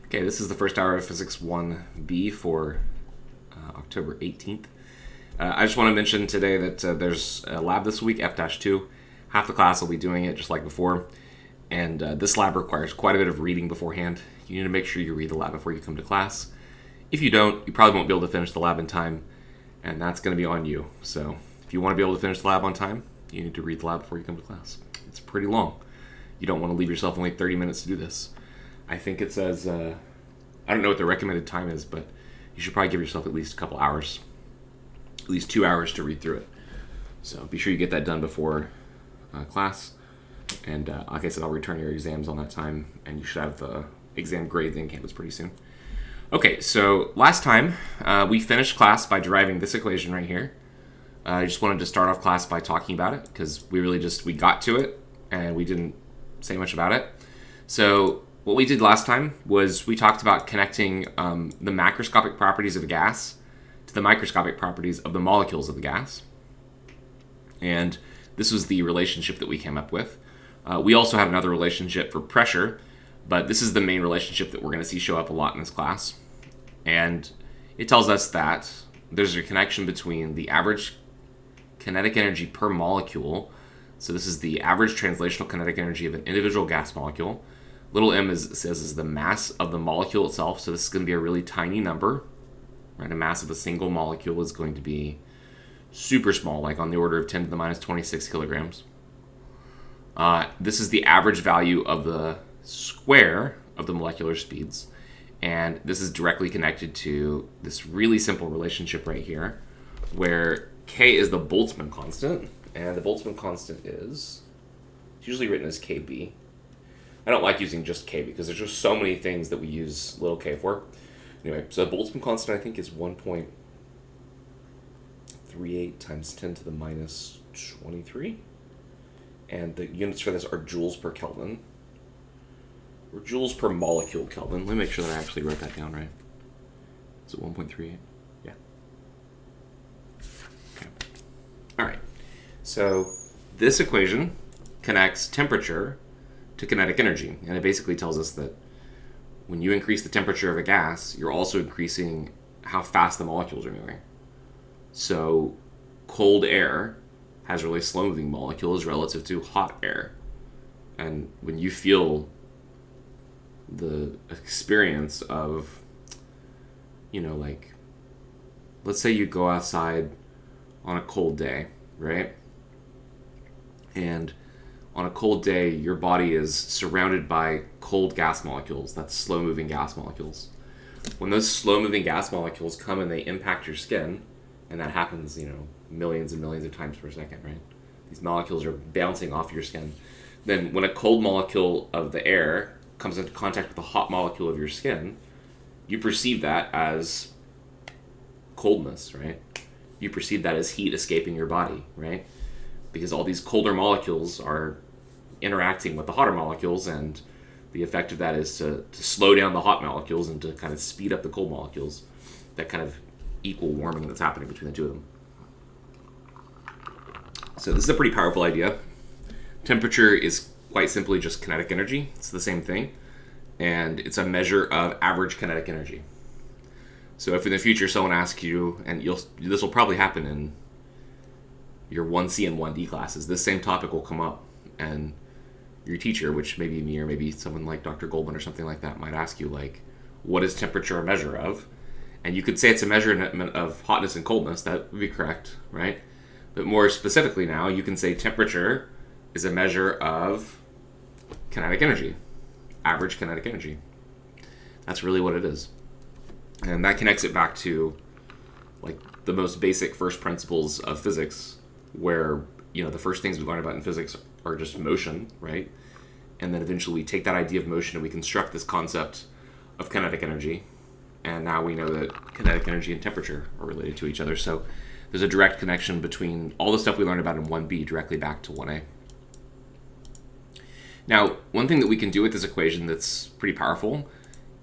Okay, this is the first hour of Physics 1B for October 18th. I just want to mention today that there's a lab this week, F-2. Half the class will be doing it just like before. And this lab requires quite a bit of reading beforehand. You need to make sure you read the lab before you come to class. If you don't, you probably won't be able to finish the lab in time, and that's going to be on you. So if you want to be able to finish the lab on time, you need to read the lab before you come to class. It's pretty long. You don't want to leave yourself only 30 minutes to do this. I think it says, I don't know what the recommended time is, but you should probably give yourself at least a couple hours, at least 2 hours to read through it. So be sure you get that done before class. And like I said, I'll return your exams on that time, and you should have the exam grades in campus pretty soon. Okay, so last time we finished class by deriving this equation right here. I just wanted to start off class by talking about it because we got to it and we didn't say much about it. So what we did last time was we talked about connecting the macroscopic properties of a gas to the microscopic properties of the molecules of the gas. And this was the relationship that we came up with. We also have another relationship for pressure, but this is the main relationship that we're going to see show up a lot in this class. And it tells us that there's a connection between the average kinetic energy per molecule. So this is the average translational kinetic energy of an individual gas molecule. Little m is the mass of the molecule itself. So this is going to be a really tiny number. Right? A mass of a single molecule is going to be super small, like on the order of 10 to the minus 26 kilograms. This is the average value of the square of the molecular speeds. And this is directly connected to this really simple relationship right here, where K is the Boltzmann constant, and the Boltzmann constant is usually written as KB. I don't like using just K because there's just so many things that we use little k for. Anyway, so the Boltzmann constant I think is 1.38 times 10 to the minus 23. And the units for this are joules per Kelvin. Or joules per molecule Kelvin. Let me make sure that I actually wrote that down right. Is it 1.38? Yeah. Okay. All right. So this equation connects temperature to kinetic energy. And it basically tells us that when you increase the temperature of a gas, you're also increasing how fast the molecules are moving. So cold air has really slow-moving molecules relative to hot air. And when you feel the experience of, like, let's say you go outside on a cold day, right? And on a cold day, your body is surrounded by cold gas molecules. That's slow-moving gas molecules. When those slow-moving gas molecules come and they impact your skin, and that happens, millions and millions of times per second, right? These molecules are bouncing off your skin. Then when a cold molecule of the air comes into contact with the hot molecule of your skin, you perceive that as coldness, right? You perceive that as heat escaping your body, right? Because all these colder molecules are interacting with the hotter molecules, and the effect of that is to slow down the hot molecules and to kind of speed up the cold molecules. That kind of equal warming that's happening between the two of them. So this is a pretty powerful idea. Temperature is quite simply just kinetic energy. It's the same thing. And it's a measure of average kinetic energy. So if in the future someone asks you, and this will probably happen in your 1C and 1D classes, this same topic will come up, and your teacher, which may be me or maybe someone like Dr. Goldman or something like that, might ask you, like, what is temperature a measure of? And you could say it's a measurement of hotness and coldness. That would be correct, right? But more specifically now, you can say temperature is a measure of kinetic energy, average kinetic energy. That's really what it is. And that connects it back to, like, the most basic first principles of physics, where, the first things we learn about in physics are just motion, right? And then eventually we take that idea of motion and we construct this concept of kinetic energy. And now we know that kinetic energy and temperature are related to each other. So there's a direct connection between all the stuff we learned about in 1B directly back to 1A. Now, one thing that we can do with this equation that's pretty powerful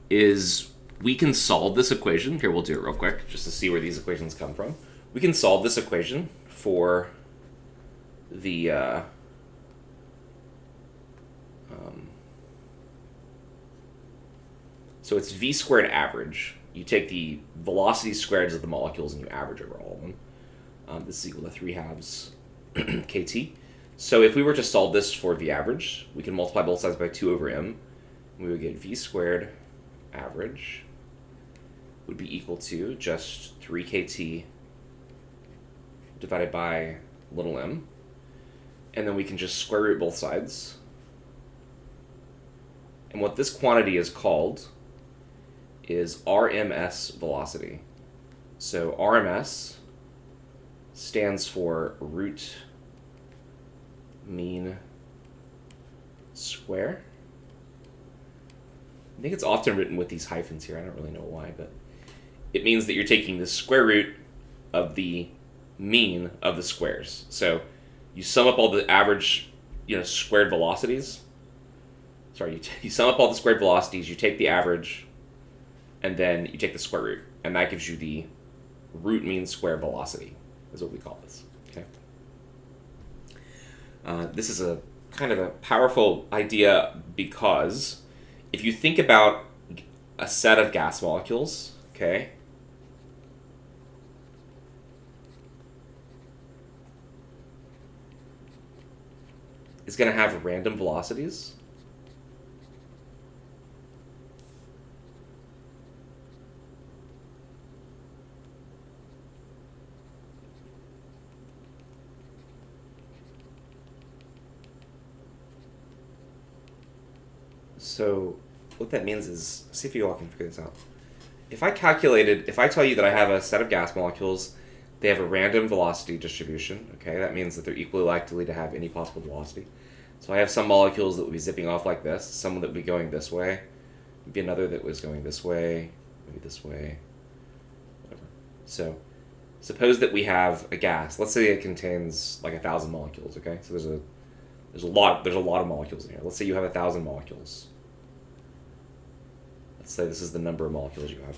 is we can solve this equation. Here, we'll do it real quick just to see where these equations come from. We can solve this equation for the So it's v squared average. You take the velocity squareds of the molecules and you average over all of them. This is equal to 3 halves kt. So if we were to solve this for v average, we can multiply both sides by 2 over m. We would get v squared average would be equal to just 3 kt divided by little m. And then we can just square root both sides. And what this quantity is called is RMS velocity. So RMS stands for root mean square. I think it's often written with these hyphens here. I don't really know why, but it means that you're taking the square root of the mean of the squares. So you sum up all the average, squared velocities. Sorry, you sum up all the squared velocities, you take the average, and then you take the square root, and that gives you the root mean square velocity, is what we call this. Okay. This is a kind of a powerful idea because if you think about a set of gas molecules, okay, is going to have random velocities. So what that means is, see if you all can figure this out. If I tell you that I have a set of gas molecules, they have a random velocity distribution, okay? That means that they're equally likely to have any possible velocity. So I have some molecules that would be zipping off like this, some that would be going this way, maybe another that was going this way, maybe this way, whatever. So suppose that we have a gas. Let's say it contains like 1,000 molecules, okay? So there's a lot of molecules in here. Let's say you have 1,000 molecules. Let's say this is the number of molecules you have.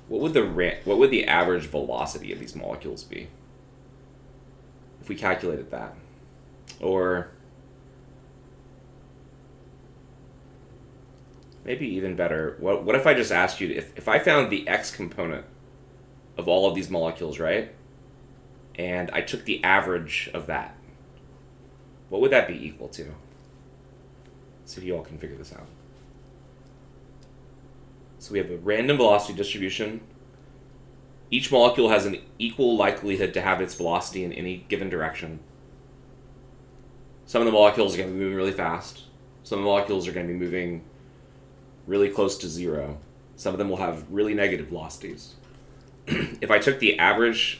What would the average velocity of these molecules be if we calculated that? Or maybe even better, what if I just asked you if I found the x component of all of these molecules, right? And I took the average of that. What would that be equal to? See if you all can figure this out. So we have a random velocity distribution. Each molecule has an equal likelihood to have its velocity in any given direction. Some of the molecules are going to be moving really fast. Some of the molecules are going to be moving really close to zero. Some of them will have really negative velocities. If I took the average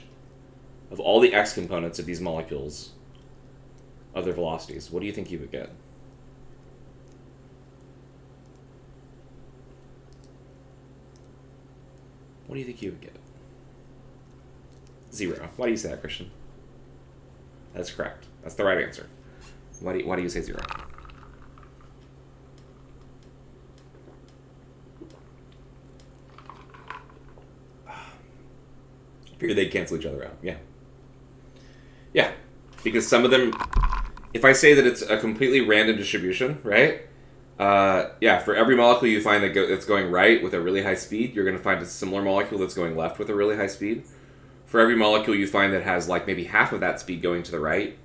of all the x components of these molecules, of their velocities, what do you think you would get? What do you think you would get? 0. Why do you say that, Christian? That's correct. That's the right answer. Why do you say 0? Figure they'd cancel each other out. Yeah. Yeah. Because some of them, if I say that it's a completely random distribution, right? Yeah, for every molecule you find that's going right with a really high speed, you're going to find a similar molecule that's going left with a really high speed. For every molecule you find that has like maybe half of that speed going to the right,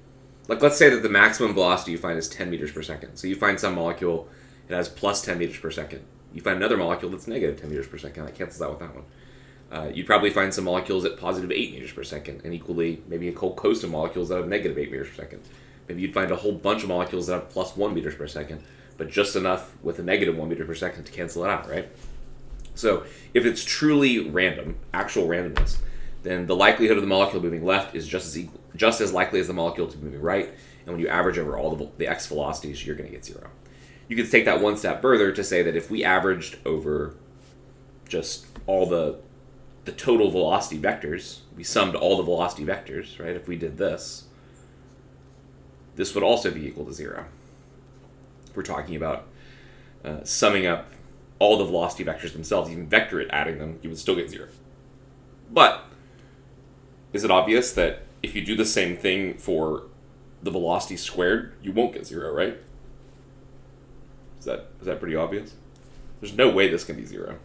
like let's say that the maximum velocity you find is 10 meters per second. So you find some molecule that has plus 10 meters per second. You find another molecule that's negative 10 meters per second. That cancels out with that one. You'd probably find some molecules at positive 8 meters per second, and equally maybe a whole host of molecules that have negative 8 meters per second. Maybe you'd find a whole bunch of molecules that have plus 1 meters per second, but just enough with a negative 1 meter per second to cancel it out, right? So if it's truly random, actual randomness, then the likelihood of the molecule moving left is just as likely as the molecule to be moving right, and when you average over all the x velocities, you're going to get 0. You could take that one step further to say that if we averaged over just all the total velocity vectors, we summed all the velocity vectors, right? If we did this would also be equal to 0. If we're talking about summing up all the velocity vectors themselves, even vector it, adding them, you would still get 0. But is it obvious that if you do the same thing for the velocity squared, you won't get 0, right? Is that pretty obvious? There's no way this can be 0.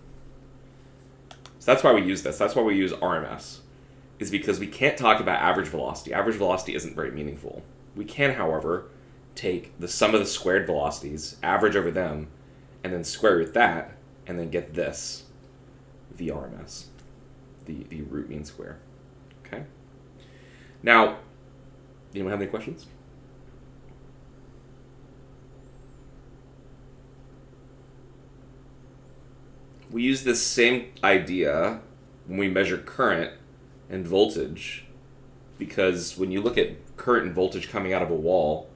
So that's why we use this. That's why we use RMS, is because we can't talk about average velocity. Average velocity isn't very meaningful. We can, however, take the sum of the squared velocities, average over them, and then square root that, and then get this, the RMS, the root mean square. Okay? Now, anyone have any questions? We use this same idea when we measure current and voltage, because when you look at current and voltage coming out of a wall,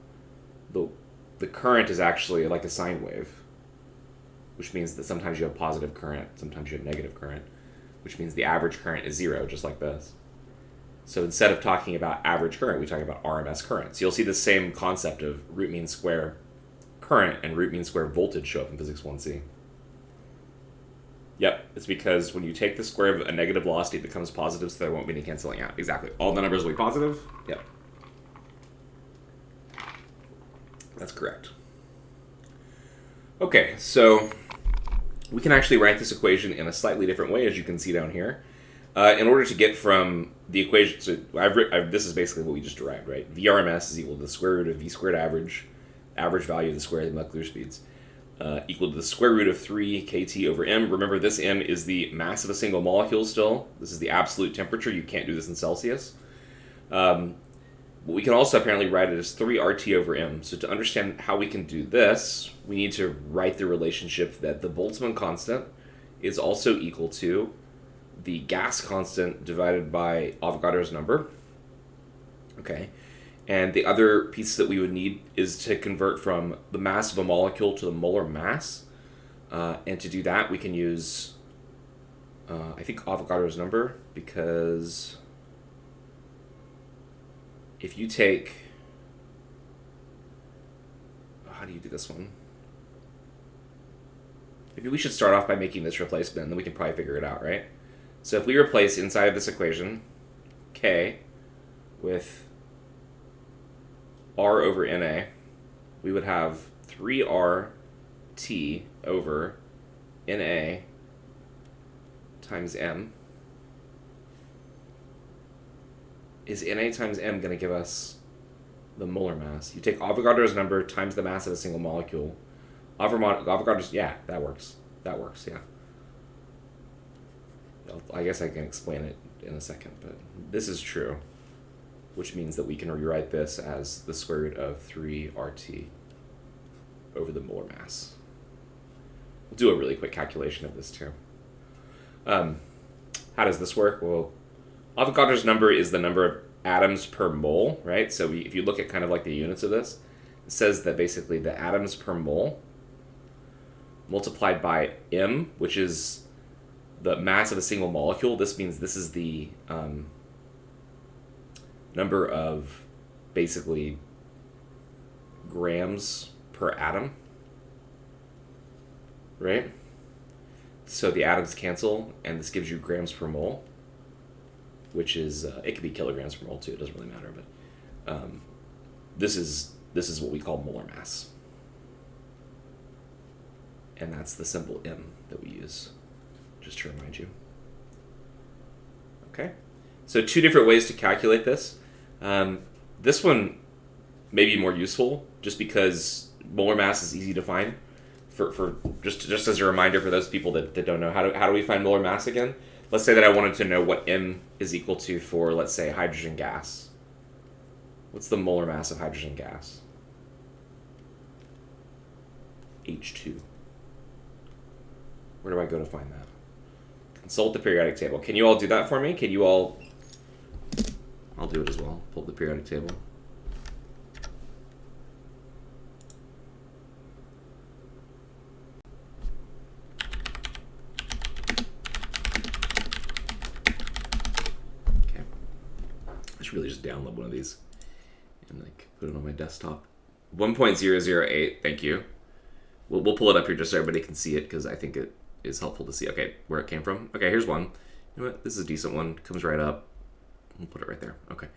the current is actually like a sine wave, which means that sometimes you have positive current, sometimes you have negative current, which means the average current is 0, just like this. So instead of talking about average current, we talk about RMS current. So you'll see the same concept of root mean square current and root mean square voltage show up in Physics 1c. Yep, it's because when you take the square of a negative velocity, it becomes positive, so there won't be any canceling out. Exactly. All the numbers will be positive? Yep. That's correct. Okay, so we can actually write this equation in a slightly different way, as you can see down here. In order to get from the equation, so this is basically what we just derived, right? VRMS is equal to the square root of V squared average value of the square of the molecular speeds, equal to the square root of 3 kT over m. Remember, this m is the mass of a single molecule still. This is the absolute temperature. You can't do this in Celsius. But we can also apparently write it as 3 RT over m. So to understand how we can do this, we need to write the relationship that the Boltzmann constant is also equal to the gas constant divided by Avogadro's number. Okay. And the other piece that we would need is to convert from the mass of a molecule to the molar mass. And to do that, we can use, I think, Avogadro's number, because if you take, how do you do this one? Maybe we should start off by making this replacement, and then we can probably figure it out, right? So if we replace inside of this equation K with R over NA, we would have 3RT over NA times M. Is NA times M going to give us the molar mass? You take Avogadro's number times the mass of a single molecule. Avogadro's, yeah, that works. That works, yeah. I guess I can explain it in a second, but this is true, which means that we can rewrite this as the square root of 3RT over the molar mass. We'll do a really quick calculation of this too. How does this work? Well, Avogadro's number is the number of atoms per mole, right? So if you look at kind of like the units of this, it says that basically the atoms per mole multiplied by m, which is the mass of a single molecule. This means this is the number of basically grams per atom, right? So the atoms cancel, and this gives you grams per mole, which is, it could be kilograms per mole too, it doesn't really matter, but this is what we call molar mass. And that's the symbol M that we use, just to remind you. Okay, so 2 different ways to calculate this. This one may be more useful, just because molar mass is easy to find. For just as a reminder for those people that don't know, how do we find molar mass again? Let's say that I wanted to know what M is equal to for, let's say, hydrogen gas. What's the molar mass of hydrogen gas? H2. Where do I go to find that? Consult the periodic table. Can you all do that for me? Can you all... I'll do it as well. Pull up the periodic table. Okay. I should really just download one of these and like put it on my desktop. 1.008, thank you. We'll pull it up here just so everybody can see it, because I think it is helpful to see, okay, where it came from. Okay, here's one. You know what? This is a decent one. Comes right up. We'll put it right there. Okay.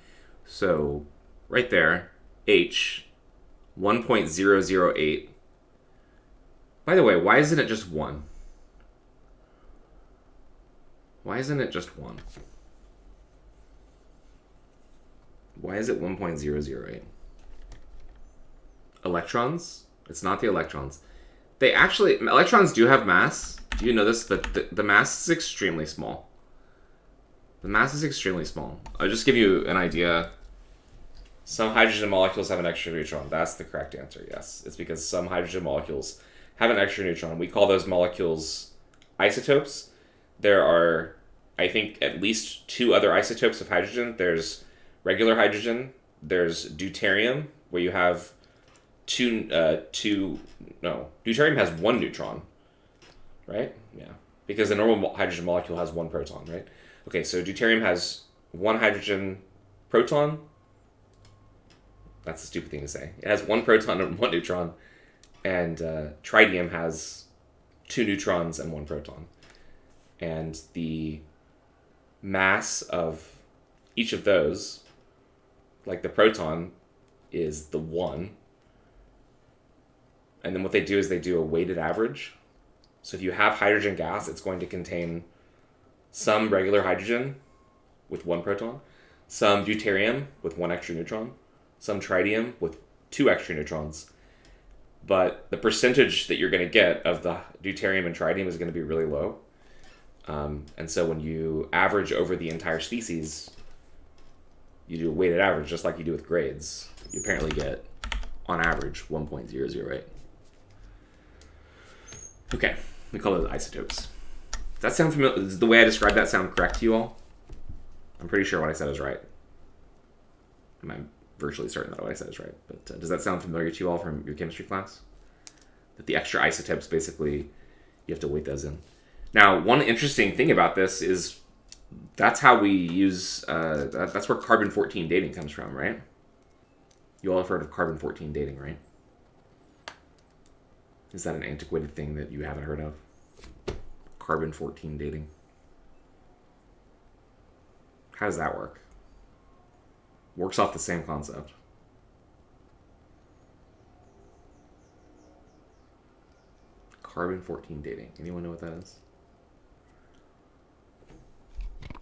So, right there, H, 1.008 By the way, why isn't it just 1? Why isn't it just 1? Why is it 1.008? Electrons? It's not the electrons. Electrons do have mass. Do you know this? But the mass is extremely small. The mass is extremely small. I'll just give you an idea. Some hydrogen molecules have an extra neutron. That's the correct answer, yes. It's because some hydrogen molecules have an extra neutron. We call those molecules isotopes. There are, I think, at least 2 other isotopes of hydrogen. There's regular hydrogen. There's deuterium, where you have deuterium has 1 neutron, right? Yeah, because the normal hydrogen molecule has 1 proton, right? Okay, so deuterium has 1 hydrogen proton. That's a stupid thing to say. It has 1 proton and 1 neutron, and tritium has 2 neutrons and 1 proton. And the mass of each of those, like the proton, is the 1. And then what they do is they do a weighted average. So if you have hydrogen gas, it's going to contain some regular hydrogen with 1 proton, some deuterium with 1 extra neutron, some tritium with 2 extra neutrons. But the percentage that you're going to get of the deuterium and tritium is going to be really low. And so when you average over the entire species, you do a weighted average just like you do with grades. You apparently get, on average, 1.008. Okay, we call those isotopes. Does that sound familiar? Does the way I described that sound correct to you all? I'm pretty sure what I said is right. I'm virtually certain that what I said is right. But does that sound familiar to you all from your chemistry class? That the extra isotopes, basically, you have to weight those in. Now, one interesting thing about this is that's how we use, that's where carbon-14 dating comes from, right? You all have heard of carbon-14 dating, right? Is that an antiquated thing that you haven't heard of? Carbon-14 dating. How does that work? Works off the same concept. Carbon-14 dating. Anyone know what that is?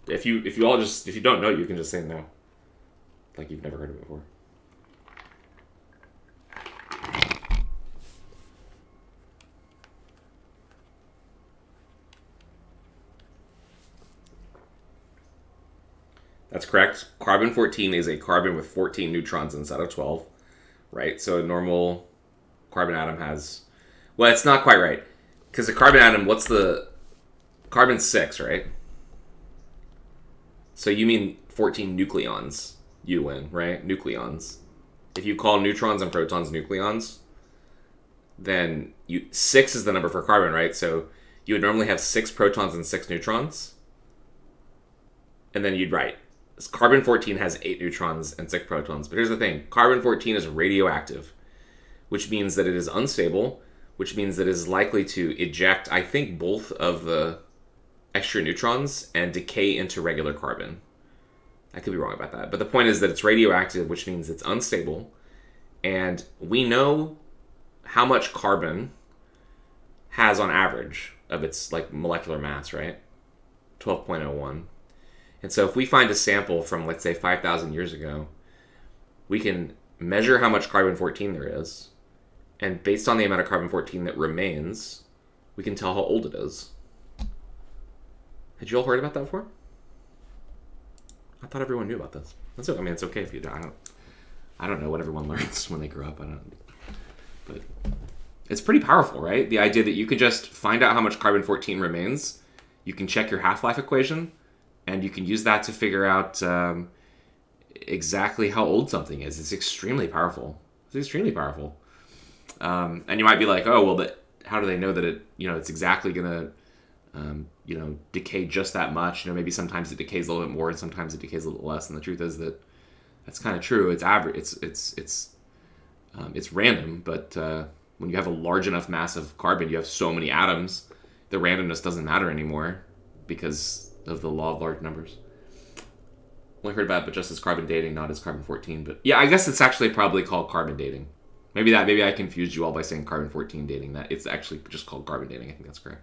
If you don't know, you can just say no. Like you've never heard of it before. That's correct. Carbon-14 is a carbon with 14 neutrons instead of 12, right? So a normal carbon atom has... Well, it's not quite right. Because a carbon atom, what's the... Carbon's 6, right? So you mean 14 nucleons. You win, right? Nucleons. If you call neutrons and protons nucleons, then 6 is the number for carbon, right? So you would normally have 6 protons and 6 neutrons. And then you'd write... Carbon-14 has 8 neutrons and 6 protons. But here's the thing. Carbon-14 is radioactive, which means that it is unstable, which means that it is likely to eject, I think, both of the extra neutrons and decay into regular carbon. I could be wrong about that. But the point is that it's radioactive, which means it's unstable. And we know how much carbon has on average of its molecular mass, right? 12.01. And so if we find a sample from, let's say, 5,000 years ago, we can measure how much carbon-14 there is, and based on the amount of carbon-14 that remains, we can tell how old it is. Had you all heard about that before? I thought everyone knew about this. It's okay if you don't. I don't know what everyone learns when they grow up. But it's pretty powerful, right? The idea that you could just find out how much carbon-14 remains, you can check your half-life equation, and you can use that to figure out exactly how old something is. It's extremely powerful. It's extremely powerful. And you might be like, oh, well, how do they know that it's exactly going to, decay just that much? Maybe sometimes it decays a little bit more and sometimes it decays a little less. And the truth is that that's kind of true. It's average. It's random, but when you have a large enough mass of carbon, you have so many atoms, the randomness doesn't matter anymore because of the law of large numbers. Only heard about it, but just as carbon dating, not as carbon-14. But yeah, I guess it's actually probably called carbon dating. Maybe I confused you all by saying carbon-14 dating. That it's actually just called carbon dating. I think that's correct.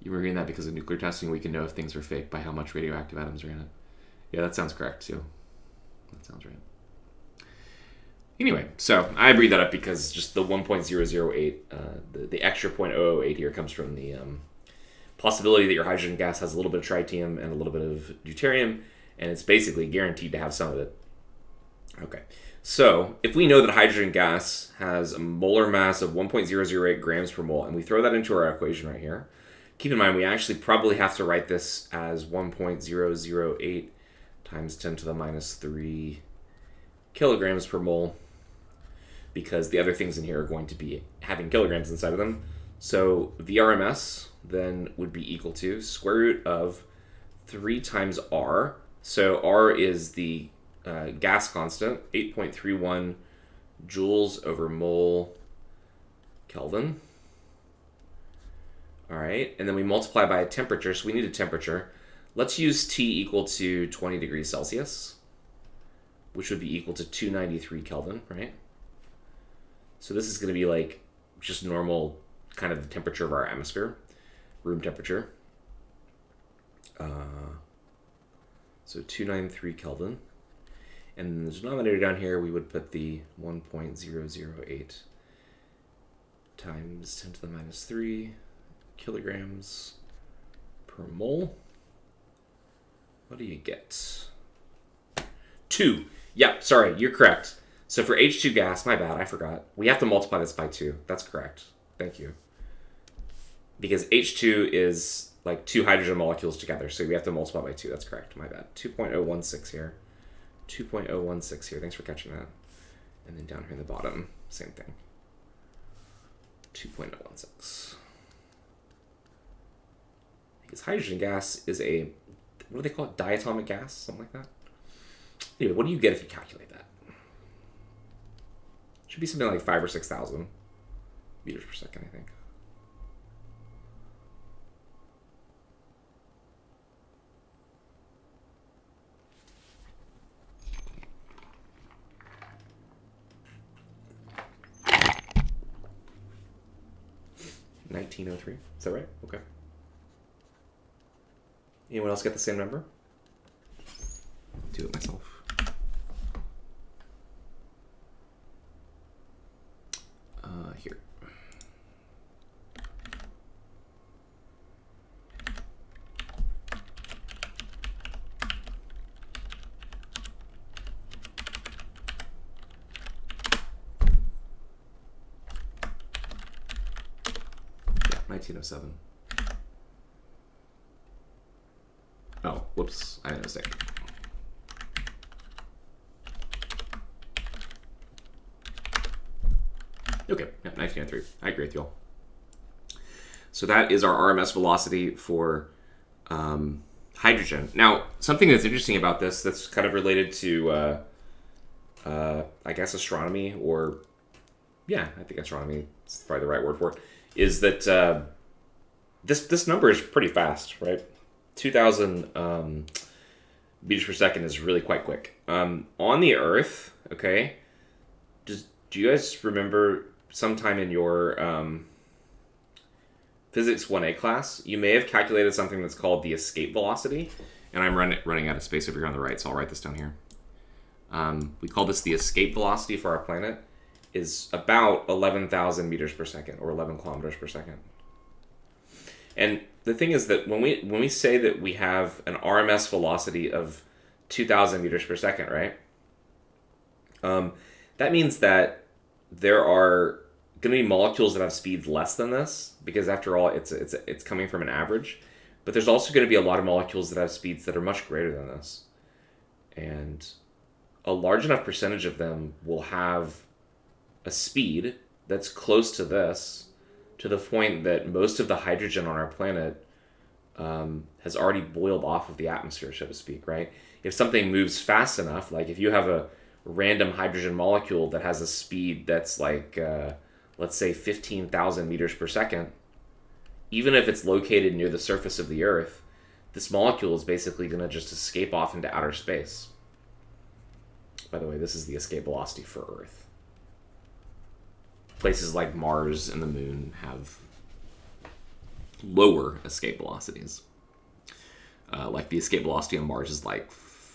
You were reading that because of nuclear testing, we can know if things are fake by how much radioactive atoms are in it. Yeah, that sounds correct too. That sounds right. Anyway, so I read that up because just the 1.008, the extra 0.008 here comes from the possibility that your hydrogen gas has a little bit of tritium and a little bit of deuterium, and it's basically guaranteed to have some of it. Okay, so if we know that hydrogen gas has a molar mass of 1.008 grams per mole, and we throw that into our equation right here, keep in mind we actually probably have to write this as 1.008 times 10 to the minus 3 kilograms per mole, because the other things in here are going to be having kilograms inside of them. So VRMS then would be equal to square root of 3 times R. So R is the gas constant, 8.31 joules over mole Kelvin. All right, and then we multiply by a temperature, so we need a temperature. Let's use T equal to 20 degrees Celsius, which would be equal to 293 Kelvin, right? So this is going to be like just normal kind of the temperature of our atmosphere, room temperature. So 293 Kelvin. And in the denominator down here, we would put the 1.008 times 10 to the minus 3 kilograms per mole. What do you get? 2. Yeah, sorry, you're correct. So for H2 gas, my bad, I forgot. We have to multiply this by 2. That's correct. Thank you. Because H2 is like 2 hydrogen molecules together, so we have to multiply by 2. That's correct, my bad. 2.016 here. 2.016 here. Thanks for catching that. And then down here in the bottom, same thing. 2.016. Because hydrogen gas is a, what do they call it? Diatomic gas? Something like that? Anyway, what do you get if you calculate that? Should be something like 5,000 or 6,000 meters per second, I think. $1903. Is that right? Okay. Anyone else get the same number? Do it myself. Here. Yeah, 1907. Oh, whoops, I made a mistake. Okay, yeah, 1903. I agree with you all. So that is our RMS velocity for hydrogen. Now, something that's interesting about this that's kind of related to, I guess, astronomy, or, yeah, I think astronomy is probably the right word for it, is that this number is pretty fast, right? 2,000 meters per second is really quite quick. On the Earth, okay, do you guys remember sometime in your Physics 1A class, you may have calculated something that's called the escape velocity, and I'm running out of space over here on the right, so I'll write this down here. We call this the escape velocity for our planet, is about 11,000 meters per second, or 11 kilometers per second. And the thing is that when we say that we have an RMS velocity of 2,000 meters per second, right? That means that there are going to be molecules that have speeds less than this, because after all, it's coming from an average. But there's also going to be a lot of molecules that have speeds that are much greater than this. And a large enough percentage of them will have a speed that's close to this, to the point that most of the hydrogen on our planet has already boiled off of the atmosphere, so to speak, right? If something moves fast enough, like if you have a random hydrogen molecule that has a speed that's like, let's say 15,000 meters per second, even if it's located near the surface of the Earth, this molecule is basically going to just escape off into outer space. By the way, this is the escape velocity for Earth. places like Mars and the Moon have lower escape velocities. Like the escape velocity on Mars is like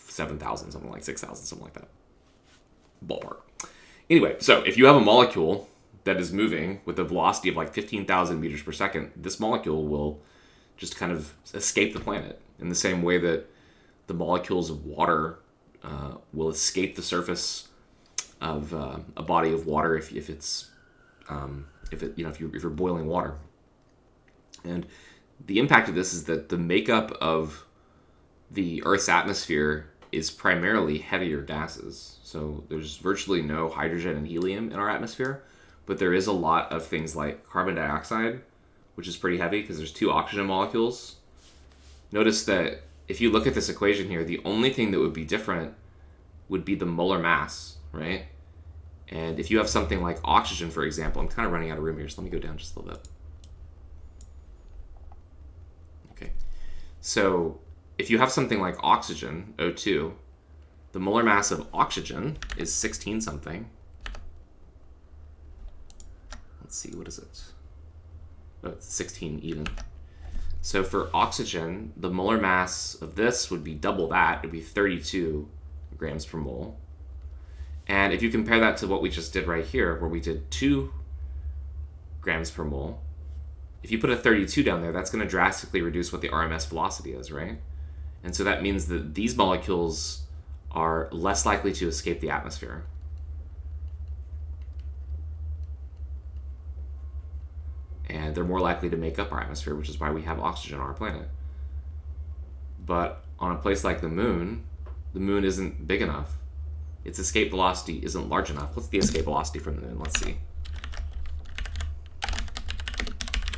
7,000, something like 6,000, something like that. Ballpark. Anyway, so if you have a molecule that is moving with a velocity of like 15,000 meters per second, this molecule will just kind of escape the planet in the same way that the molecules of water will escape the surface of a body of water if you're boiling water. And the impact of this is that the makeup of the Earth's atmosphere is primarily heavier gases. So there's virtually no hydrogen and helium in our atmosphere, but there is a lot of things like carbon dioxide, which is pretty heavy because there's 2 oxygen molecules. Notice that if you look at this equation here, the only thing that would be different would be the molar mass, right? And if you have something like oxygen, for example, I'm kind of running out of room here, so let me go down just a little bit. Okay, so if you have something like oxygen, O2, the molar mass of oxygen is 16 something. Let's see, what is it? Oh, it's 16 even. So for oxygen, the molar mass of this would be double that. It would be 32 grams per mole. And if you compare that to what we just did right here, where we did 2 grams per mole, if you put a 32 down there, that's going to drastically reduce what the RMS velocity is, right? And so that means that these molecules are less likely to escape the atmosphere. And they're more likely to make up our atmosphere, which is why we have oxygen on our planet. But on a place like the moon isn't big enough. Its escape velocity isn't large enough. What's the escape velocity from the moon? Let's see.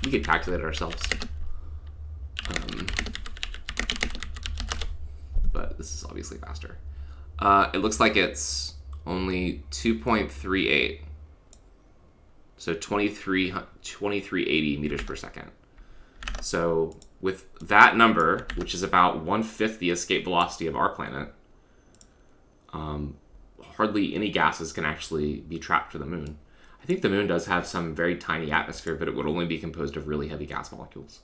We could calculate it ourselves. But this is obviously faster. It looks like it's only 2.38. So 2380 meters per second. So with that number, which is about 1/5 the escape velocity of our planet, hardly any gases can actually be trapped to the moon. I think the moon does have some very tiny atmosphere, but it would only be composed of really heavy gas molecules.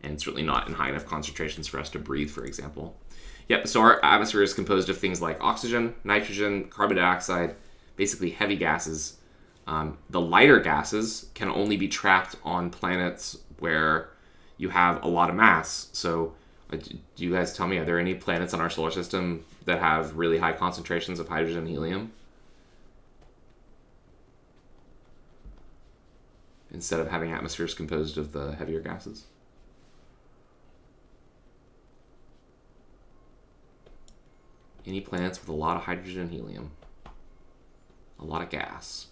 And certainly not in high enough concentrations for us to breathe, for example. Yep, so our atmosphere is composed of things like oxygen, nitrogen, carbon dioxide, basically heavy gases. The lighter gases can only be trapped on planets where you have a lot of mass. So do you guys tell me, are there any planets in our solar system that have really high concentrations of hydrogen and helium? Instead of having atmospheres composed of the heavier gases? Any planets with a lot of hydrogen and helium? A lot of gas?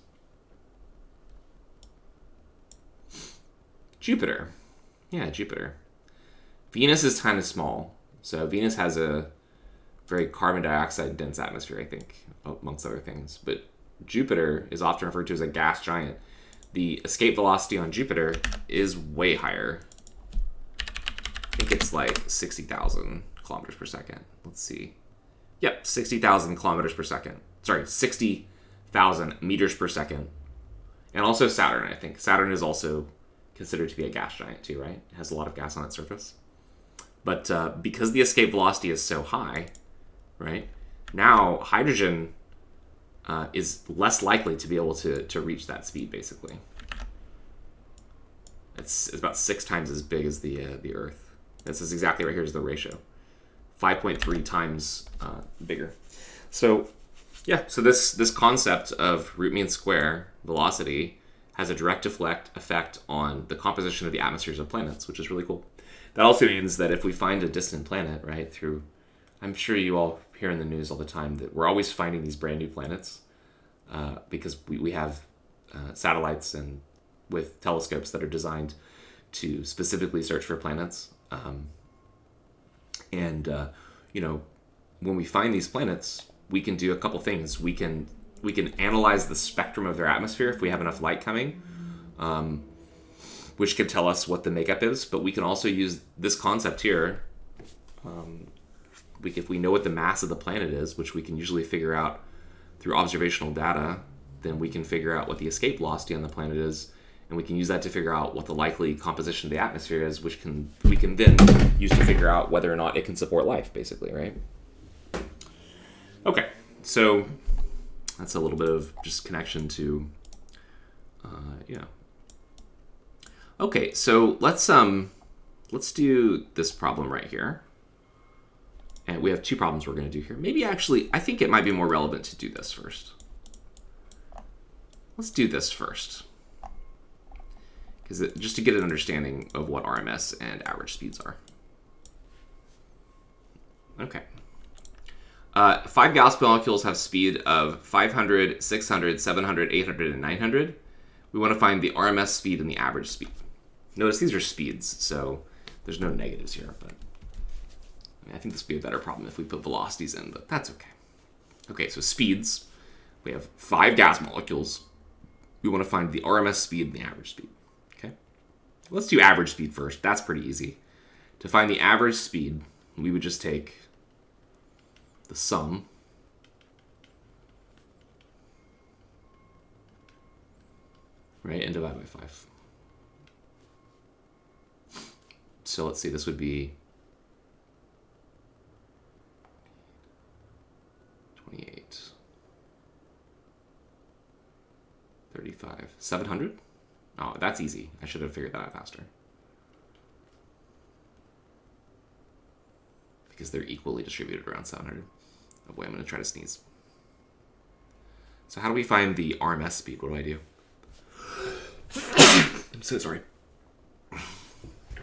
Jupiter. Yeah, Jupiter. Venus is kind of small. So Venus has a very carbon dioxide dense atmosphere, I think, amongst other things. But Jupiter is often referred to as a gas giant. The escape velocity on Jupiter is way higher. I think it's like 60,000 kilometers per second. Let's see. Yep, 60,000 kilometers per second. Sorry, 60,000 meters per second. And also Saturn, I think. Saturn is also considered to be a gas giant too, right? It has a lot of gas on its surface. But because the escape velocity is so high, right, now hydrogen is less likely to be able to reach that speed, basically. It's about 6 times as big as the Earth. This is exactly right here is the ratio. 5.3 times bigger. So yeah, so this concept of root mean square velocity has a direct effect on the composition of the atmospheres of planets, which is really cool. That also means that if we find a distant planet, right, I'm sure you all hear in the news all the time that we're always finding these brand new planets because we have satellites and with telescopes that are designed to specifically search for planets. When we find these planets, we can do a couple things. We can analyze the spectrum of their atmosphere if we have enough light coming, which can tell us what the makeup is. But we can also use this concept here. If we know what the mass of the planet is, which we can usually figure out through observational data, then we can figure out what the escape velocity on the planet is, and we can use that to figure out what the likely composition of the atmosphere is, which we can then use to figure out whether or not it can support life, basically, right? Okay, so that's a little bit of just connection to, yeah. Okay, so let's do this problem right here. And we have two problems we're going to do here. Maybe actually, I think it might be more relevant to do this first. Let's do this first. Because just to get an understanding of what RMS and average speeds are. Okay. 5 gas molecules have speed of 500, 600, 700, 800, and 900. We want to find the RMS speed and the average speed. Notice these are speeds, so there's no negatives here, but I think this would be a better problem if we put velocities in, but that's okay. Okay, so speeds. We have 5 gas molecules. We want to find the RMS speed and the average speed. Okay, let's do average speed first. That's pretty easy. To find the average speed, we would just take the sum right and divide by 5. So let's see, this would be 28, 35, 700? Oh, that's easy. I should have figured that out faster. Because they're equally distributed around 700. Oh boy, I'm going to try to sneeze. So how do we find the RMS speed? What do I do? I'm so sorry.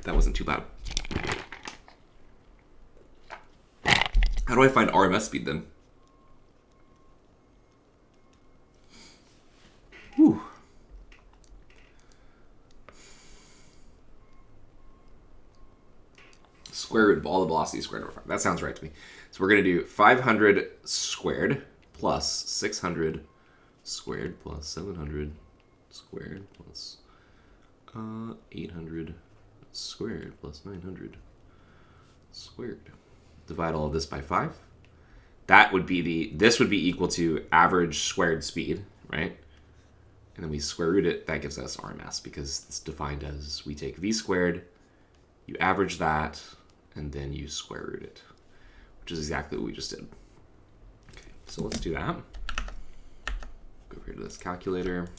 That wasn't too bad. How do I find RMS speed then? Whew. Square root of all the velocity squared over 5. That sounds right to me. So we're going to do 500 squared plus 600 squared plus 700 squared plus 800 squared plus 900 squared. Divide all of this by 5. That would be this would be equal to average squared speed, right? And then we square root it. That gives us RMS because it's defined as we take v squared, you average that, and then you square root it, which is exactly what we just did. Okay, so let's do that. Go over here to this calculator.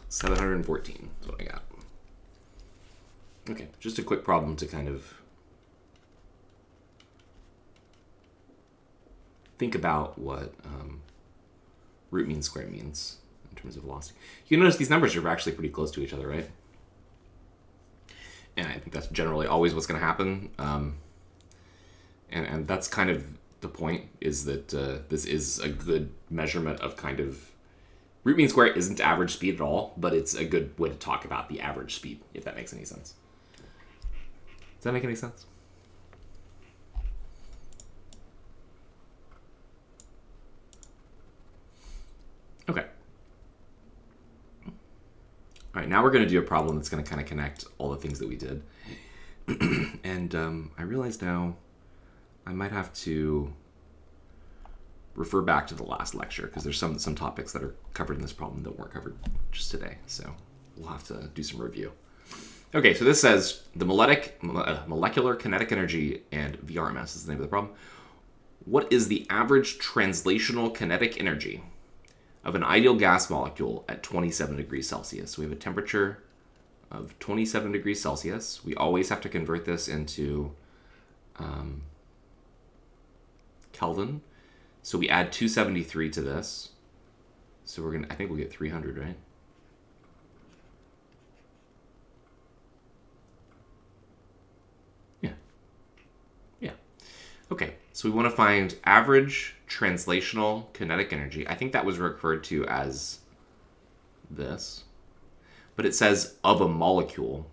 $714 is what I got. Okay, just a quick problem to kind of think about what root mean square means in terms of velocity. You notice these numbers are actually pretty close to each other, right? And I think that's generally always what's going to happen. And that's kind of the point, is that this is a good measurement of kind of root mean square isn't average speed at all, but it's a good way to talk about the average speed, if that makes any sense. Does that make any sense? Okay. All right, now we're going to do a problem that's going to kind of connect all the things that we did. And I realize now I might have to refer back to the last lecture because there's some topics that are covered in this problem that weren't covered just today. So we'll have to do some review. Okay, so this says the molecular kinetic energy and VRMS is the name of the problem. What is the average translational kinetic energy of an ideal gas molecule at 27 degrees Celsius? So we have a temperature of 27 degrees Celsius. We always have to convert this into Kelvin. So we add 273 to this. So we're gonna, I think we'll get 300, right? Yeah. Yeah. Okay, so we want to find average translational kinetic energy. I think that was referred to as this. But it says of a molecule.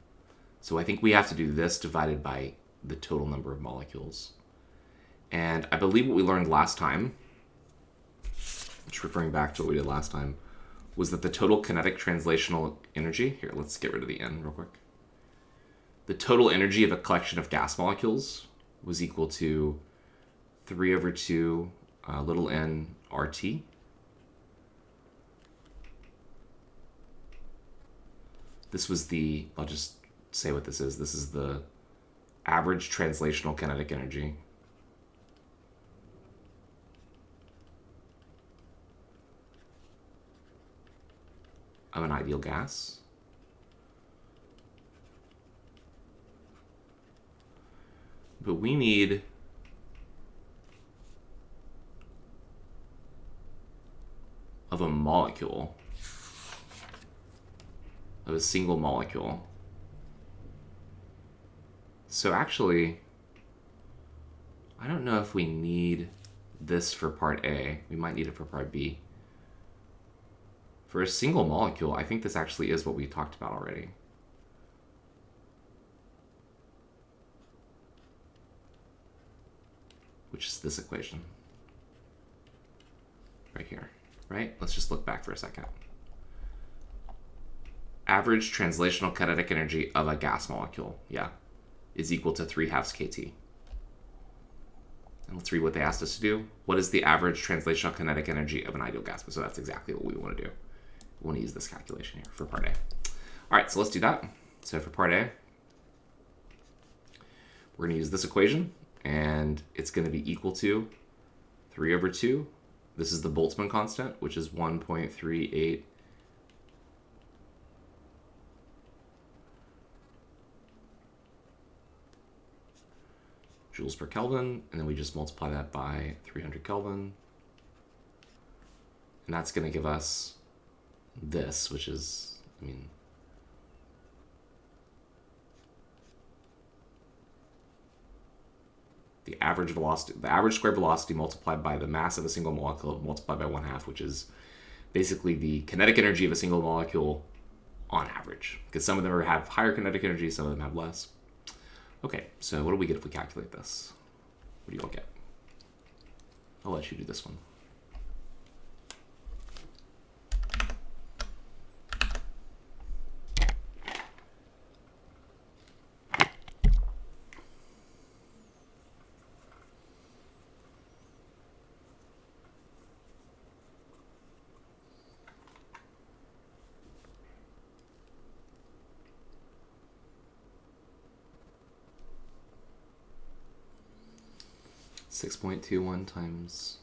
So I think we have to do this divided by the total number of molecules. And I believe what we learned last time, just referring back to what we did last time, was that the total kinetic translational energy, here, let's get rid of the n real quick. The total energy of a collection of gas molecules was equal to 3 over 2 little n RT. This was the, I'll just say what this is. This is the average translational kinetic energy of an ideal gas. But we need of a molecule, of a single molecule. So actually, I don't know if we need this for part A. We might need it for part B. For a single molecule, I think this actually is what we talked about already. Which is this equation right here, right? Let's just look back for a second. Average translational kinetic energy of a gas molecule, yeah, is equal to 3/2 kT. And let's read what they asked us to do. What is the average translational kinetic energy of an ideal gas? So that's exactly what we want to do. We want to use this calculation here for part A. All right, so let's do that. So for part A, we're going to use this equation, and it's going to be equal to 3 over 2. This is the Boltzmann constant, which is 1.38 joules per Kelvin, and then we just multiply that by 300 Kelvin. And that's going to give us this, which is, I mean, the average velocity, the average square velocity multiplied by the mass of a single molecule multiplied by 1/2, which is basically the kinetic energy of a single molecule on average. Because some of them have higher kinetic energy, some of them have less. Okay, so what do we get if we calculate this? What do you all get? I'll let you do this one. .21 times,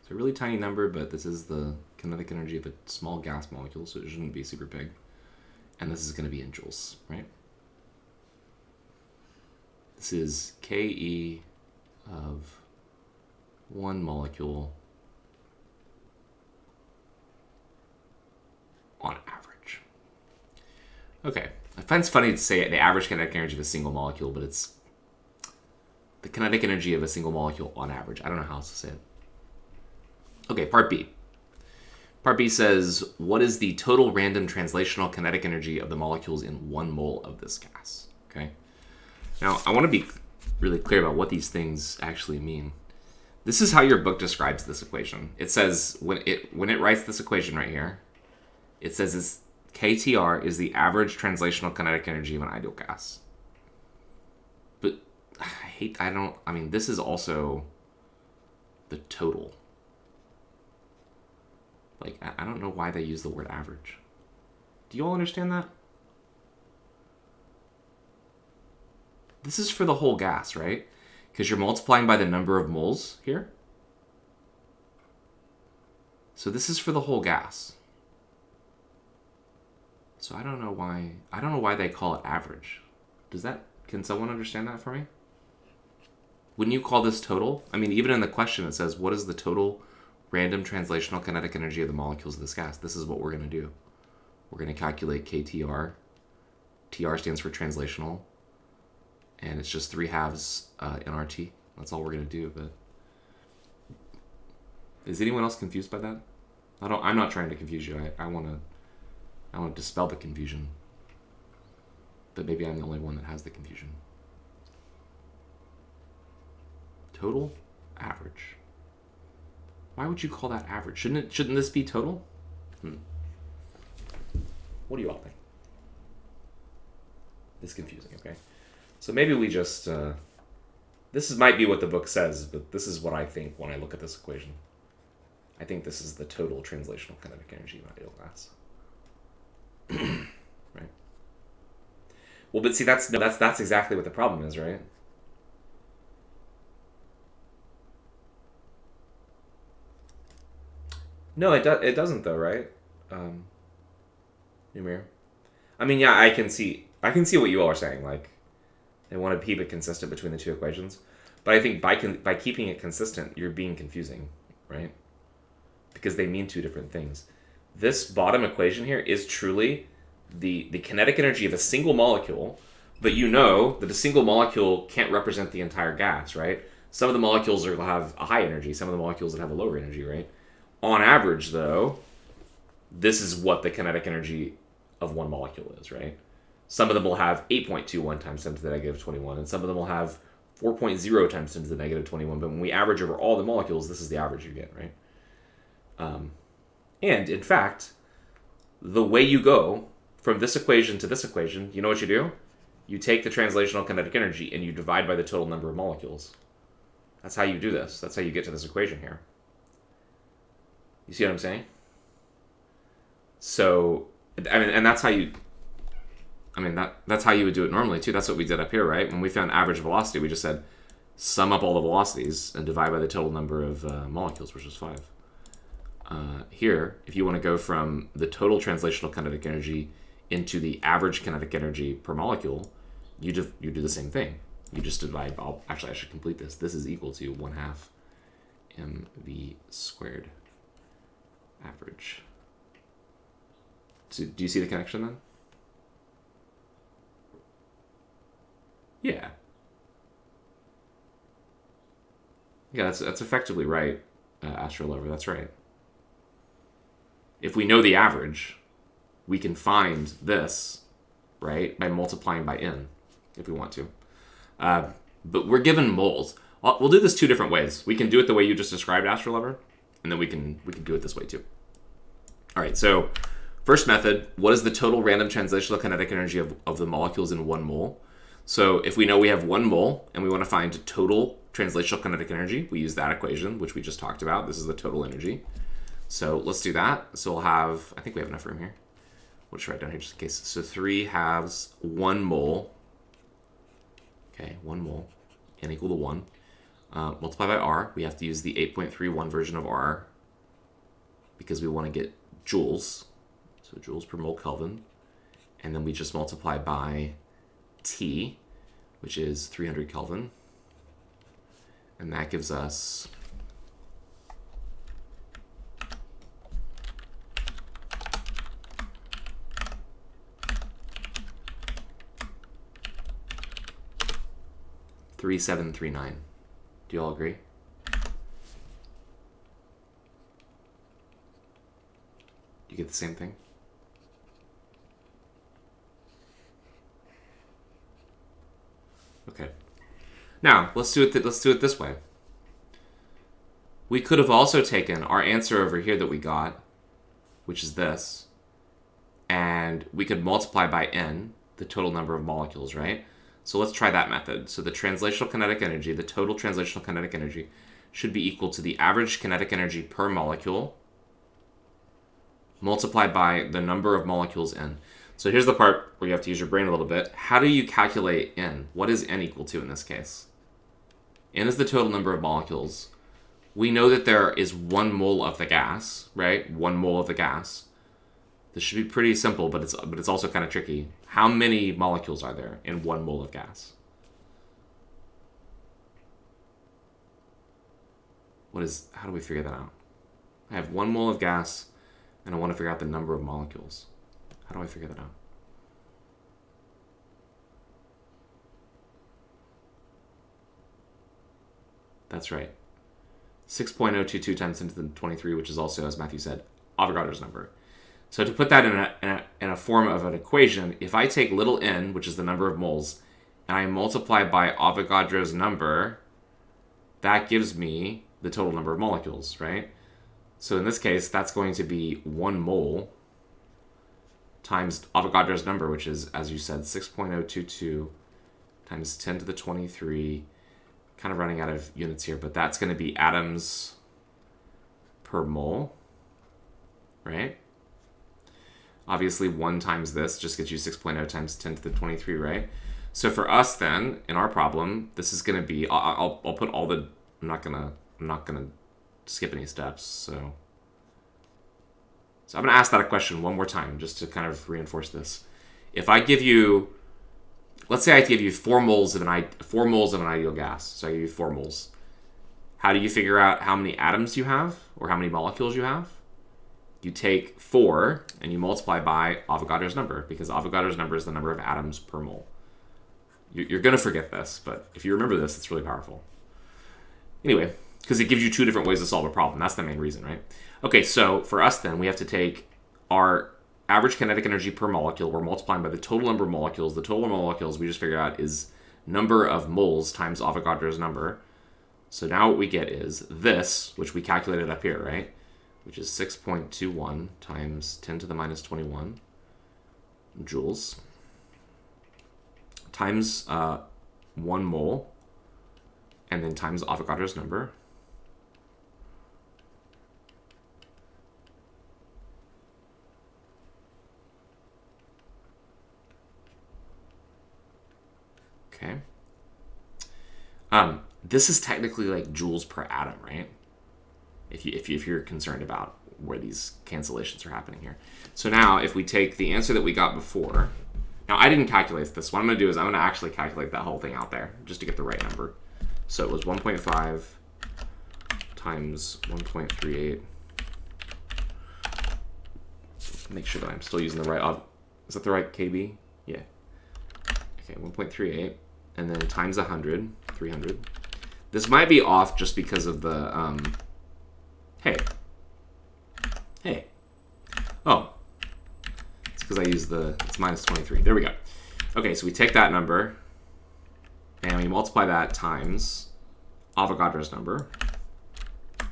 it's a really tiny number, but this is the kinetic energy of a small gas molecule, so it shouldn't be super big. And this is going to be in joules, right? This is Ke of one molecule on average. Okay, I find it's funny to say the average kinetic energy of a single molecule, but it's the kinetic energy of a single molecule on average. I don't know how else to say it. Okay, part B. Part B says, what is the total random translational kinetic energy of the molecules in 1 mole of this gas? Okay. Now, I want to be really clear about what these things actually mean. This is how your book describes this equation. It says, when it writes this equation right here, it says this KTR is the average translational kinetic energy of an ideal gas. But I mean, this is also the total. Like, I don't know why they use the word average. Do you all understand that? This is for the whole gas, right? Because you're multiplying by the number of moles here. So this is for the whole gas. So I don't know why they call it average. Can someone understand that for me? Wouldn't you call this total? I mean, even in the question it says, what is the total random translational kinetic energy of the molecules of this gas? This is what we're going to do. We're going to calculate KTR. TR stands for translational. And it's just 3/2 nRT. That's all we're going to do. But is anyone else confused by that? I'm not trying to confuse you. I want to dispel the confusion. But maybe I'm the only one that has the confusion. Total? average. Why would you call that average? Shouldn't this be total? What do you all think? This is confusing, okay? So maybe we just... might be what the book says, but this is what I think when I look at this equation. I think this is the total translational kinetic energy of my ideal gas. Right? Well, but see, that's exactly what the problem is, right? No, it doesn't though, right? Numeric. I mean, yeah, I can see what you all are saying. Like, they want to keep it consistent between the two equations, but I think by keeping it consistent, you're being confusing, right? Because they mean two different things. This bottom equation here is truly the kinetic energy of a single molecule, but you know that a single molecule can't represent the entire gas, right? Some of the molecules will have a high energy, some of the molecules that have a lower energy, right? On average, though, this is what the kinetic energy of one molecule is, right? Some of them will have 8.21 times 10 to the negative 21, and some of them will have 4.0 times 10 to the negative 21, but when we average over all the molecules, this is the average you get, right? And, in fact, the way you go from this equation to this equation, you know what you do? You take the translational kinetic energy and you divide by the total number of molecules. That's how you do this. That's how you get to this equation here. You see what I'm saying? So, I mean, and that's how you... that's how you would do it normally, too. That's what we did up here, right? When we found average velocity, we just said, sum up all the velocities and divide by the total number of molecules, which is 5. Here, if you want to go from the total translational kinetic energy into the average kinetic energy per molecule, you do the same thing. You just divide... Actually, I should complete this. This is equal to 1/2 mv squared average. So, do you see the connection then? Yeah. Yeah, that's effectively right, Astrolover. That's right. If we know the average, we can find this, right, by multiplying by n, if we want to. But we're given moles. We'll do this two different ways. We can do it the way you just described, Astrolover, and then we can do it this way too. All right, so first method, what is the total random translational kinetic energy of the molecules in 1 mole? So if we know we have 1 mole and we want to find total translational kinetic energy, we use that equation, which we just talked about. This is the total energy. So let's do that. So we'll have, I think we have enough room here. We'll just write down here just in case. So 3 halves 1 mole. Okay, 1 mole, n equal to 1. Multiply by R. We have to use the 8.31 version of R because we want to get joules. So joules per mole Kelvin. And then we just multiply by T, which is 300 Kelvin. And that gives us 3739. Do you all agree? You get the same thing? Okay. Now, let's do it this way. We could have also taken our answer over here that we got, which is this, and we could multiply by n, the total number of molecules, right? So let's try that method. So the translational kinetic energy, the total translational kinetic energy, should be equal to the average kinetic energy per molecule multiplied by the number of molecules n. So here's the part where you have to use your brain a little bit. How do you calculate n? What is n equal to in this case? N is the total number of molecules. We know that there is 1 mole of the gas, right? 1 mole of the gas. This should be pretty simple, but it's also kind of tricky. How many molecules are there in 1 mole of gas? How do we figure that out? I have 1 mole of gas, and I want to figure out the number of molecules. How do I figure that out? That's right. 6.022 times 10 to the 23, which is also, as Matthew said, Avogadro's number. So to put that in a form of an equation, if I take little n, which is the number of moles, and I multiply by Avogadro's number, that gives me the total number of molecules, right? So in this case, that's going to be 1 mole times Avogadro's number, which is, as you said, 6.022 times 10 to the 23. Kind of running out of units here, but that's going to be atoms per mole, right? Obviously, 1 times this just gets you 6.0 times 10 to the 23, right? So for us then, in our problem, this is going to be, I'll put all the, I'm not gonna skip any steps, so I'm going to ask that a question one more time just to kind of reinforce this. If I give you, let's say I give you 4 moles of an ideal gas, so I give you 4 moles. How do you figure out how many atoms you have or how many molecules you have? You take 4 and you multiply by Avogadro's number, because Avogadro's number is the number of atoms per mole. You're going to forget this, but if you remember this, it's really powerful. Anyway, because it gives you 2 different ways to solve a problem. That's the main reason, right? Okay, so for us then, we have to take our average kinetic energy per molecule. We're multiplying by the total number of molecules. The total number of molecules we just figured out is number of moles times Avogadro's number. So now what we get is this, which we calculated up here, right? Which is 6.21 times 10 to the minus 21 joules times 1 mole, and then times Avogadro's number. Okay. This is technically like joules per atom, right? If you're concerned about where these cancellations are happening here. So now if we take the answer that we got before, now I didn't calculate this. What I'm going to do is I'm going to actually calculate that whole thing out there just to get the right number. So it was 1.5 times 1.38. Make sure that I'm still using the right, is that the right KB? Yeah. Okay, 1.38. And then times 100, 300. This might be off just because of the, hey. Oh, it's because I use it's minus 23. There we go. Okay, so we take that number and we multiply that times Avogadro's number. I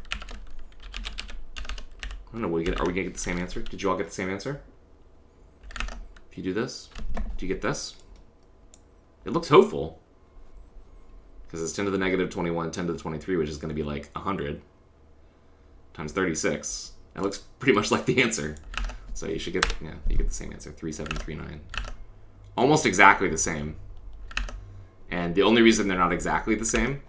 don't know, are we gonna get the same answer? Did you all get the same answer? If you do this, do you get this? It looks hopeful, because it's 10 to the negative 21, 10 to the 23, which is going to be like 100 times 36. That looks pretty much like the answer. So you should get, yeah, you get the same answer, 3739. Almost exactly the same. And the only reason they're not exactly the same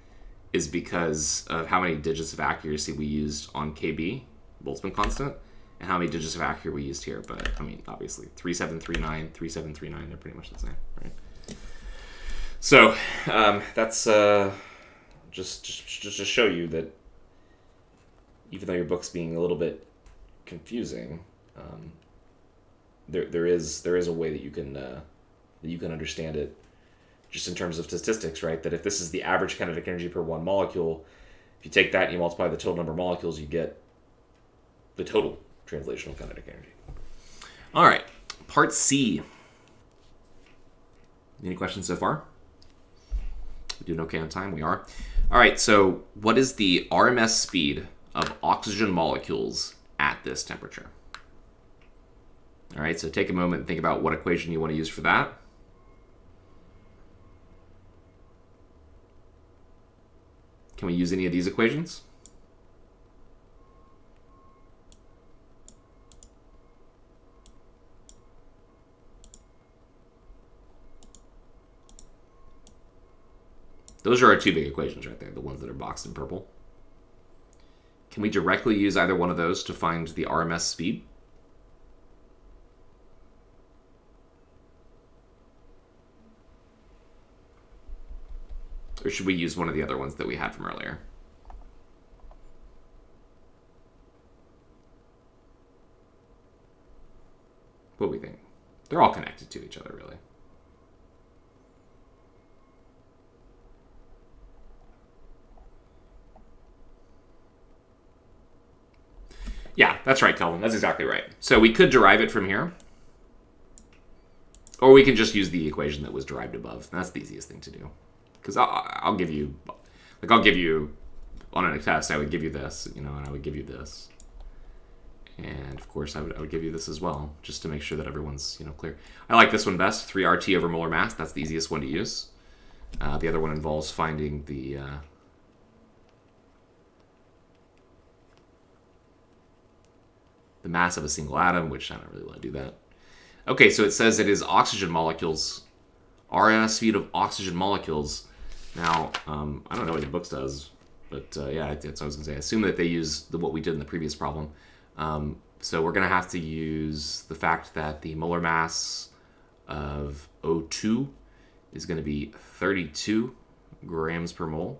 is because of how many digits of accuracy we used on KB, Boltzmann Constant, and how many digits of accuracy we used here. But, I mean, obviously, 3739, 3739, they're pretty much the same, right? So that's just to show you that even though your book's being a little bit confusing, there is a way that you can understand it, just in terms of statistics, right? That if this is the average kinetic energy per 1 molecule, if you take that and you multiply the total number of molecules, you get the total translational kinetic energy. All right, part C. Any questions so far? We're doing okay on time? We are. All right, so what is the RMS speed of oxygen molecules at this temperature? All right, so take a moment and think about what equation you want to use for that. Can we use any of these equations? Those are our 2 big equations right there, the ones that are boxed in purple. Can we directly use either one of those to find the RMS speed? Or should we use one of the other ones that we had from earlier? What do we think? They're all connected to each other, really. Yeah, that's right, Kelvin. That's exactly right. So we could derive it from here. Or we can just use the equation that was derived above. That's the easiest thing to do. Because I'll give you on a test, I would give you this, you know, and I would give you this. And of course, I would give you this as well, just to make sure that everyone's, you know, clear. I like this one best, 3 RT over molar mass. That's the easiest one to use. The other one involves finding the mass of a single atom, which I don't really want to do that. Okay, so it says it is oxygen molecules, RMS speed of oxygen molecules. Now, I don't know what the book does, but yeah, that's what I was going to say. I assume that they use what we did in the previous problem. So we're going to have to use the fact that the molar mass of O2 is going to be 32 grams per mole.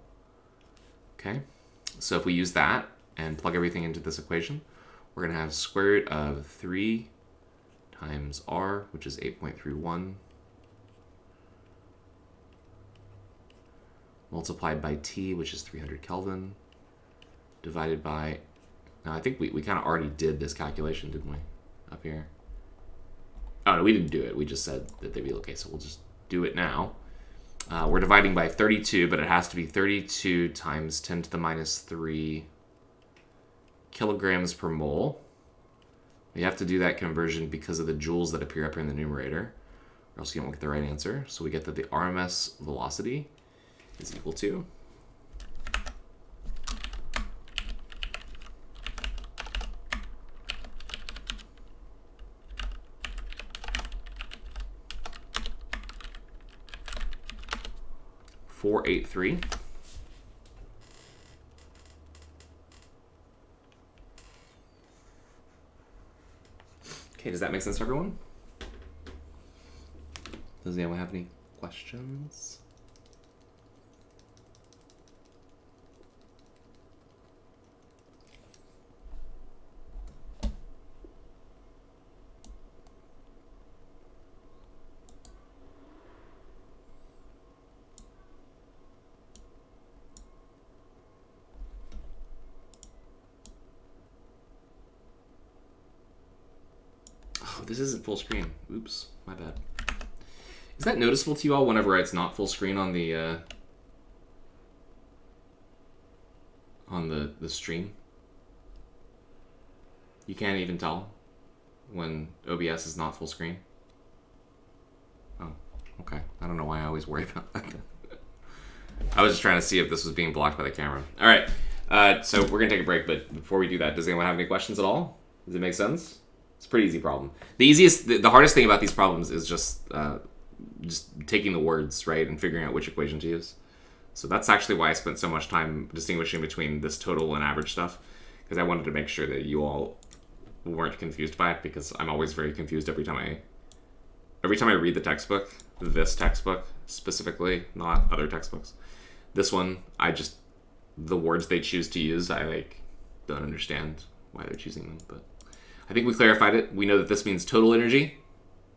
Okay, so if we use that and plug everything into this equation, we're going to have square root of 3 times R, which is 8.31, multiplied by T, which is 300 Kelvin, divided by... Now, I think we kind of already did this calculation, didn't we, up here? Oh, no, we didn't do it. We just said that they'd be okay, so we'll just do it now. We're dividing by 32, but it has to be 32 times 10 to the minus 3 kilograms per mole. We have to do that conversion because of the joules that appear up here in the numerator, or else you won't get the right answer. So we get that the RMS velocity is equal to 483. Okay, does that make sense to everyone? Does anyone have any questions? This isn't full screen. Oops, my bad. Is that noticeable to you all whenever it's not full screen on the stream? You can't even tell when OBS is not full screen? Oh, okay. I don't know why I always worry about that. I was just trying to see if this was being blocked by the camera. All right, so we're gonna take a break, but before we do that, does anyone have any questions at all? Does it make sense? It's a pretty easy problem. The hardest thing about these problems is just taking the words, right, and figuring out which equation to use. So that's actually why I spent so much time distinguishing between this total and average stuff, because I wanted to make sure that you all weren't confused by it, because I'm always very confused every time I read the textbook, this textbook specifically, not other textbooks. This one, the words they choose to use, I don't understand why they're choosing them, but I think we clarified it. We know that this means total energy,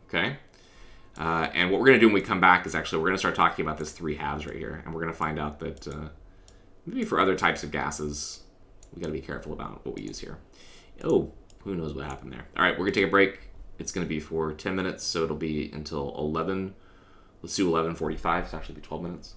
okay? And what we're going to do when we come back is actually we're going to start talking about this 3 halves right here, and we're going to find out that maybe for other types of gases, we got to be careful about what we use here. Oh, who knows what happened there. All right, we're going to take a break. It's going to be for 10 minutes, so it'll be until 11. Let's do 11:45. It's actually be 12 minutes.